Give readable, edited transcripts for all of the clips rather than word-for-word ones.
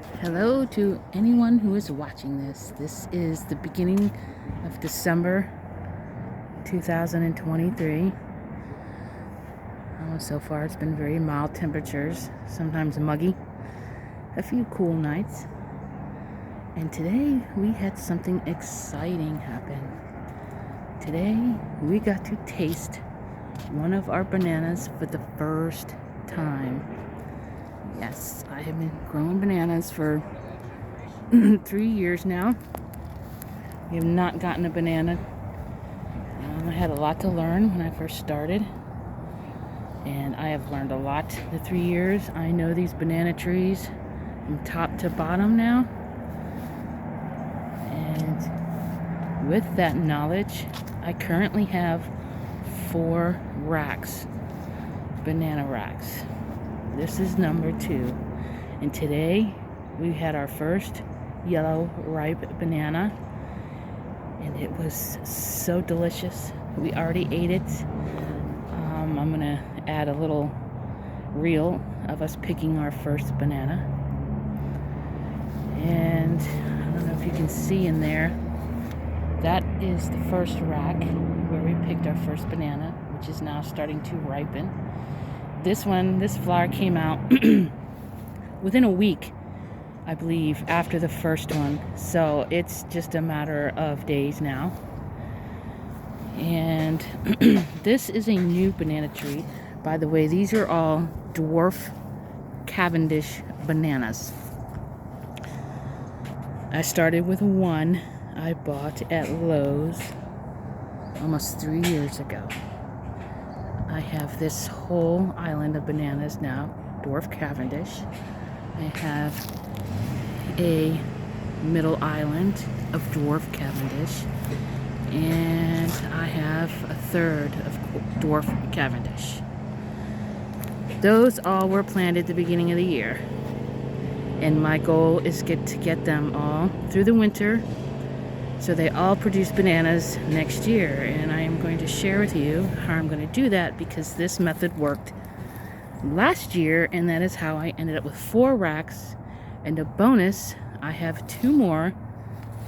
Hello to anyone who is watching this. This is the beginning of December 2023. So far it's been very mild temperatures, sometimes muggy, a few cool nights. And today we had something exciting happen. Today we got to taste one of our bananas for the first time. Yes, I have been growing bananas for 3 years now. We have not gotten a banana. I had a lot to learn when I first started, and I have learned a lot the 3 years. I know these banana trees from top to bottom now, and with that knowledge, I currently have 4 racks, banana racks. This is number 2, and today we had our first yellow ripe banana, and it was so delicious. We already ate it. I'm gonna add a little reel of us picking our first banana, and I don't know if you can see in there, that is the first rack where we picked our first banana, which is now starting to ripen. This flower came out within a week, I believe, after the first one. So it's just a matter of days now. And this is a new banana tree. By the way, these are all dwarf Cavendish bananas. I started with one I bought at Lowe's almost 3 years ago. I have this whole island of bananas now, dwarf Cavendish. I have a middle island of dwarf Cavendish, and I have a third of dwarf Cavendish. Those all were planted at the beginning of the year, and my goal is to get them all through the winter so they all produce bananas next year. And I am going to share with you how I'm going to do that, because this method worked last year, and that is how I ended up with 4 racks. And a bonus, I have 2 more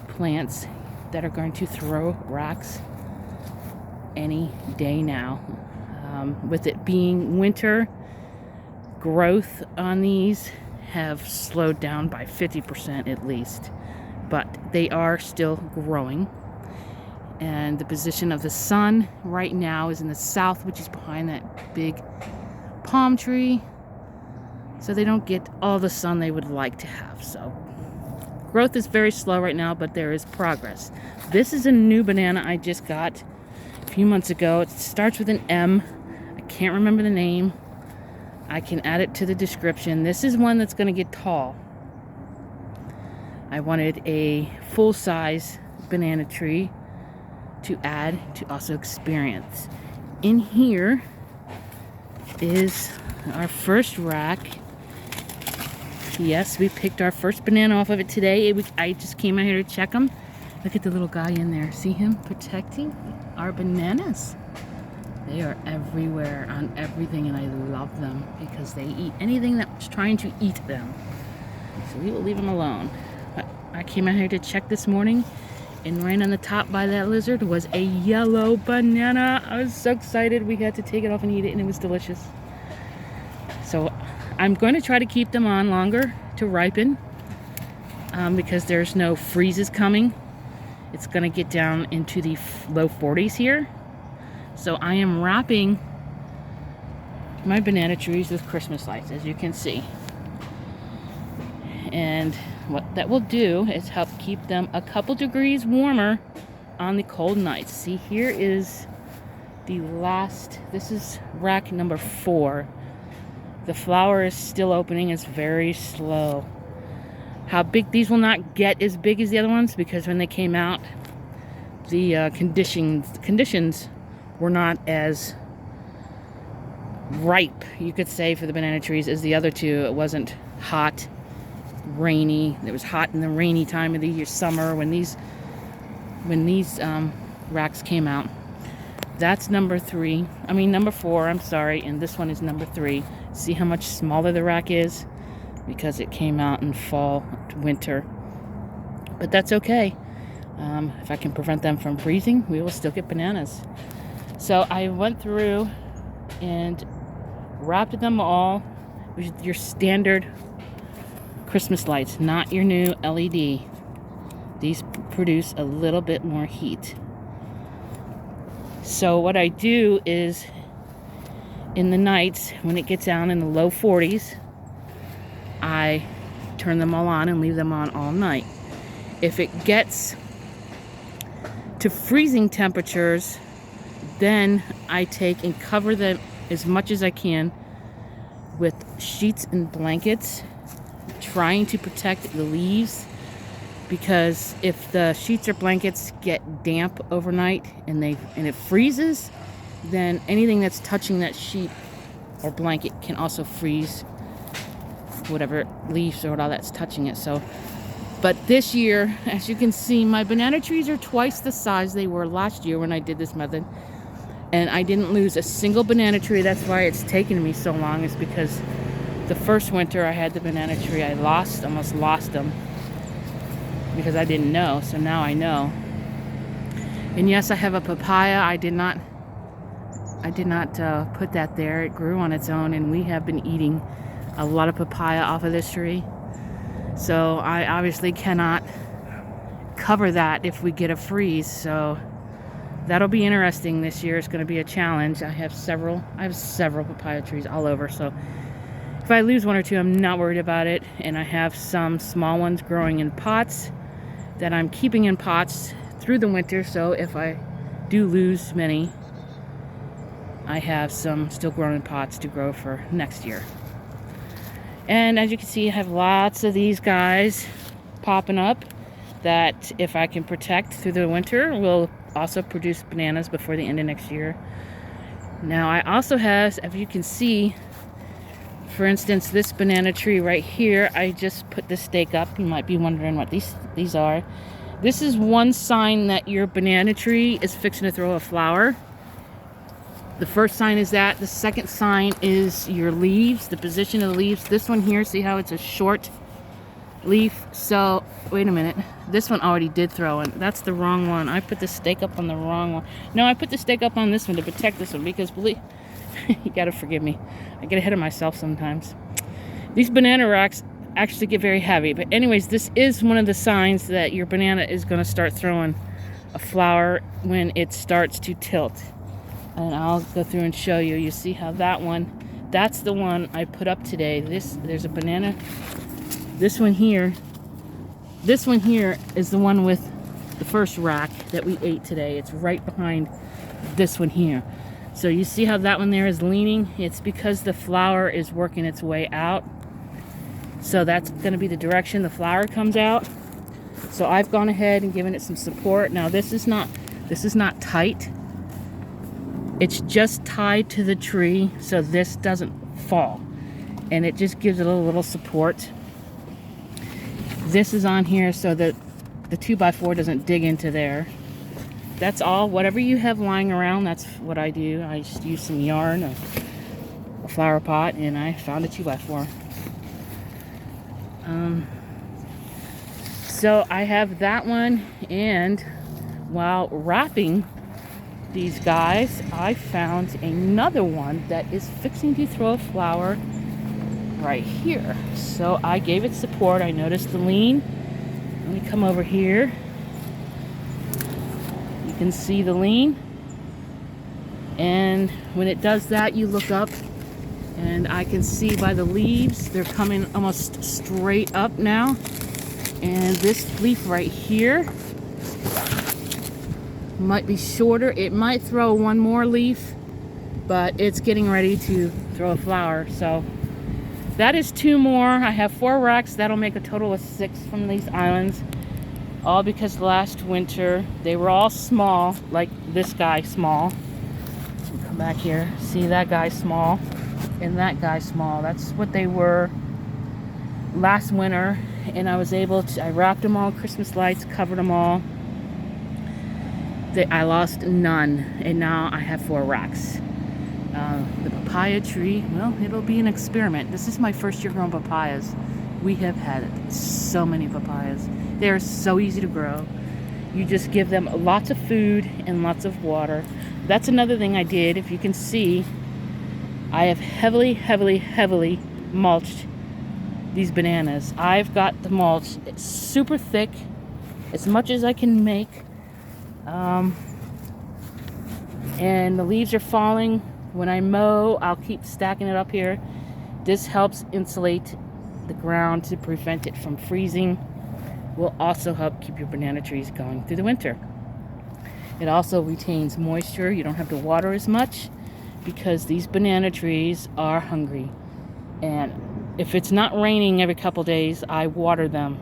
plants that are going to throw racks any day now. With it being winter, growth on these have slowed down by 50% at least, but they are still growing. And the position of the sun right now is in the south, which is behind that big palm tree, so they don't get all the sun they would like to have. So growth is very slow right now, but there is progress. This is a new banana I just got a few months ago. It starts with an M. I can't remember the name. I can add it to the description. This is one that's going to get tall. I wanted a full-size banana tree to add to also experience. In here is our first rack. Yes, we picked our first banana off of it today. I just came out here to check them. Look at the little guy in there. See him protecting our bananas? They are everywhere on everything, and I love them because they eat anything that's trying to eat them. So we will leave them alone. But I came out here to check this morning, and right on the top by that lizard was a yellow banana. I was so excited. We had to take it off and eat it, and it was delicious. So I'm going to try to keep them on longer to ripen, because there's no freezes coming. It's going to get down into the low 40s here. So I am wrapping my banana trees with Christmas lights, as you can see. And what that will do is help keep them a couple degrees warmer on the cold nights. See, here is the last, this is rack number 4. The flower is still opening. It's very slow. How big these will not get as big as the other ones, because when they came out, the conditions were not as ripe, you could say, for the banana trees as the other 2. It wasn't hot, rainy. It was hot in the rainy time of the year, summer, when these racks came out. That's number 4, I'm sorry, and this one is number 3. See how much smaller the rack is? because it came out in fall, winter. But that's okay. If I can prevent them from freezing, we will still get bananas. So I went through and wrapped them all with your standard Christmas lights, not your new LED. These produce a little bit more heat. So what I do is, in the nights, when it gets down in the low 40s, I turn them all on and leave them on all night. If it gets to freezing temperatures, then I take and cover them as much as I can with sheets and blankets, trying to protect the leaves, because if the sheets or blankets get damp overnight and it freezes, then anything that's touching that sheet or blanket can also freeze, whatever leaves or all that's touching it. So, but this year, as you can see, my banana trees are twice the size they were last year when I did this method, and I didn't lose a single banana tree. That's why it's taken me so long, is because the first winter I had the banana tree, I almost lost them because I didn't know. So now I know. And yes, I have a papaya. I did not put that there. It grew on its own, and we have been eating a lot of papaya off of this tree. So I obviously cannot cover that if we get a freeze. So that'll be interesting this year. It's going to be a challenge. I have several papaya trees all over. So if I lose one or two, I'm not worried about it. And I have some small ones growing in pots that I'm keeping in pots through the winter. So if I do lose many, I have some still growing in pots to grow for next year. And as you can see, I have lots of these guys popping up that, if I can protect through the winter, will also produce bananas before the end of next year. Now I also have, as you can see, for instance, this banana tree right here, I just put the stake up. You might be wondering what these are. This is one sign that your banana tree is fixing to throw a flower. The first sign is that. The second sign is your leaves, the position of the leaves. This one here, see how it's a short leaf? So, wait a minute. This one already did throw, and that's the wrong one. I put the stake up on the wrong one. No, I put the stake up on this one to protect this one, because believe you gotta forgive me. I get ahead of myself sometimes. These banana rocks actually get very heavy. But anyways, this is one of the signs that your banana is going to start throwing a flower when it starts to tilt. And I'll go through and show you. You see how that one, that's the one I put up today. There's a banana. This one here is the one with the first rack that we ate today. It's right behind this one here. So you see how that one there is leaning? It's because the flower is working its way out. So that's going to be the direction the flower comes out. So I've gone ahead and given it some support. Now this is not tight. It's just tied to the tree so this doesn't fall. And it just gives it a little support. This is on here so that the 2x4 doesn't dig into there. That's all. Whatever you have lying around, that's what I do. I just use some yarn, a flower pot, and I found a 2x4. So I have that one, and while wrapping these guys, I found another one that is fixing to throw a flower right here. So I gave it support. I noticed the lean. Let me come over here. You can see the lean, and when it does that, you look up, and I can see by the leaves they're coming almost straight up now. And this leaf right here might be shorter. It might throw one more leaf, but it's getting ready to throw a flower. So that is 2 more. I have 4 racks. That'll make a total of 6 from these islands. All because last winter they were all small, like this guy small. Come back here. See that guy small and that guy small. That's what they were last winter. And I was able to, I wrapped them all, Christmas lights, covered them all. I lost none, and now I have 4 racks. The papaya tree, well, it'll be an experiment. This is my first year growing papayas. We have had so many papayas. They are so easy to grow. You just give them lots of food and lots of water. That's another thing I did. If you can see, I have heavily mulched these bananas. I've got the mulch. It's super thick, as much as I can make. And the leaves are falling. When I mow, I'll keep stacking it up here. This helps insulate the ground to prevent it from freezing. Will also help keep your banana trees going through the winter. It also retains moisture. You don't have to water as much because these banana trees are hungry. And if it's not raining every couple days, I water them.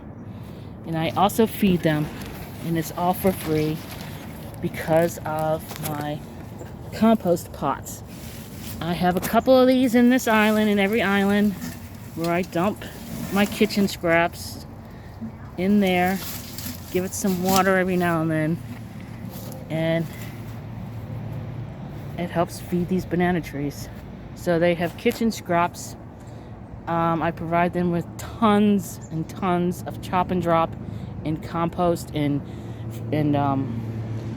And I also feed them. And it's all for free because of my compost pots. I have a couple of these in this island, in every island, where I dump my kitchen scraps in there, give it some water every now and then, and it helps feed these banana trees. So they have kitchen scraps. I provide them with tons and tons of chop and drop and compost and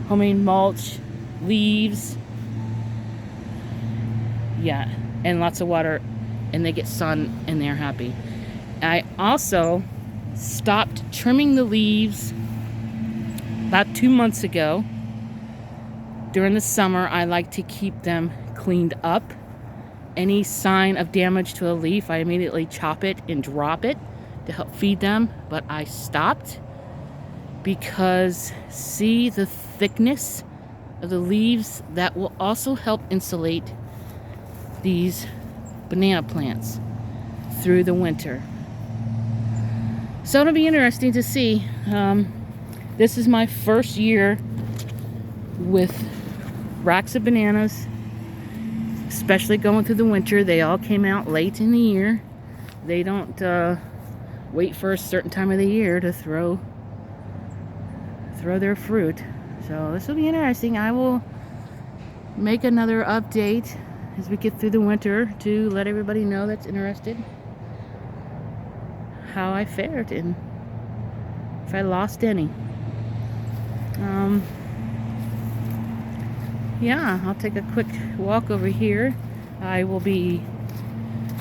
homemade mulch, leaves, yeah, and lots of water, and they get sun and they're happy. I also stopped trimming the leaves about 2 months ago. During the summer, I like to keep them cleaned up. Any sign of damage to a leaf, I immediately chop it and drop it to help feed them. But I stopped because see the thickness of the leaves? That will also help insulate these banana plants through the winter. So it'll be interesting to see. This is my first year with racks of bananas, especially going through the winter. They all came out late in the year. They don't wait for a certain time of the year to throw their fruit. So this will be interesting. I will make another update as we get through the winter to let everybody know that's interested how I fared and if I lost any. Yeah, I'll take a quick walk over here. I will be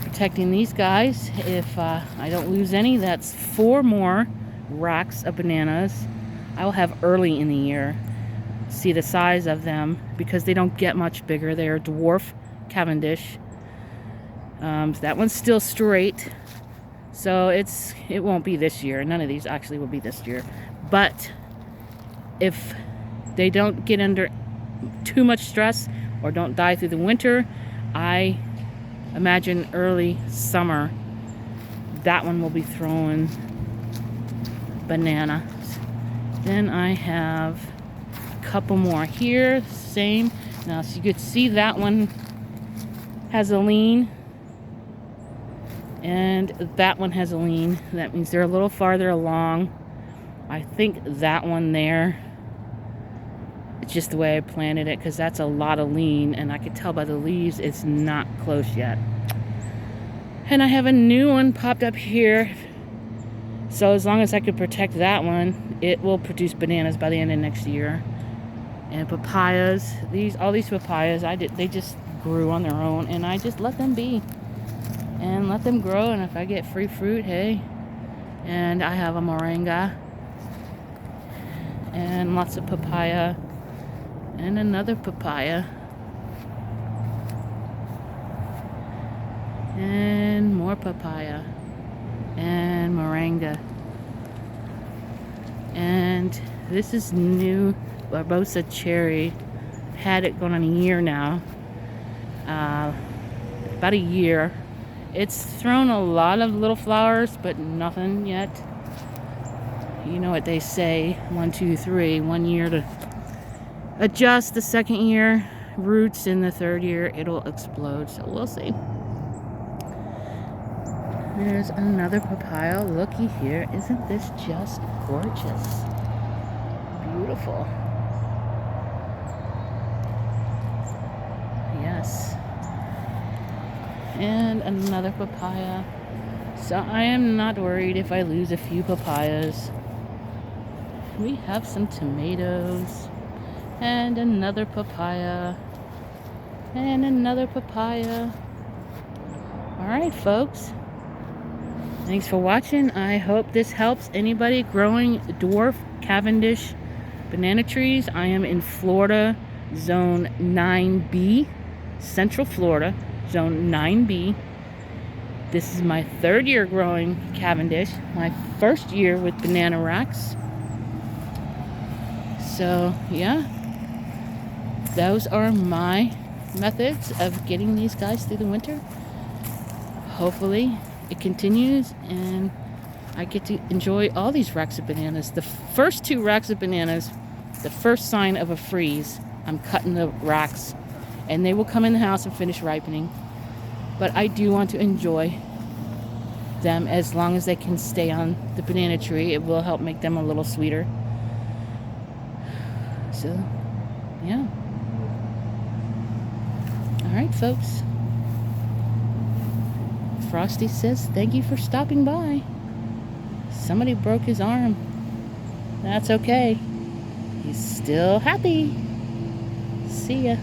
protecting these guys. If I don't lose any, that's 4 more racks of bananas I will have early in the year. See the size of them because they don't get much bigger. They're dwarf Cavendish. That one's still straight, so it won't be this year. None of these actually will be this year. But if they don't get under too much stress or don't die through the winter, I imagine early summer that one will be throwing bananas. Then I have a couple more here, same. Now, so you could see that one has a lean, and that one has a lean. That means they're a little farther along. I think that one there, it's just the way I planted it because that's a lot of lean, and I could tell by the leaves it's not close yet. And I have a new one popped up here. So as long as I could protect that one, it will produce bananas by the end of next year. And papayas, all these papayas, they just grew on their own, and I just let them be and let them grow. And if I get free fruit, hey. And I have a moringa and lots of papaya and another papaya and more papaya and moringa. And this is new Barbosa cherry. Had it going on a year now. About a year. It's thrown a lot of little flowers, but nothing yet. You know what they say, 1, 2, 3, 1 year to adjust, the second year roots, in the third year it'll explode. So we'll see. There's another papaya. Looky here. Isn't this just gorgeous? Beautiful. Yes. And another papaya. So I am not worried if I lose a few papayas. We have some tomatoes and another papaya and another papaya. All right, folks. Thanks for watching. I hope this helps anybody growing dwarf Cavendish banana trees. I am in Florida, Zone 9B, Central Florida, Zone 9B. This is my 3rd year growing Cavendish, my 1st year with banana racks. So, yeah, those are my methods of getting these guys through the winter. Hopefully it continues and I get to enjoy all these racks of bananas. The first 2 racks of bananas, the first sign of a freeze, I'm cutting the racks and they will come in the house and finish ripening. But I do want to enjoy them as long as they can stay on the banana tree. It will help make them a little sweeter. So, yeah. All right, folks. Frosty says, thank you for stopping by. Somebody broke his arm. That's okay. He's still happy. See ya.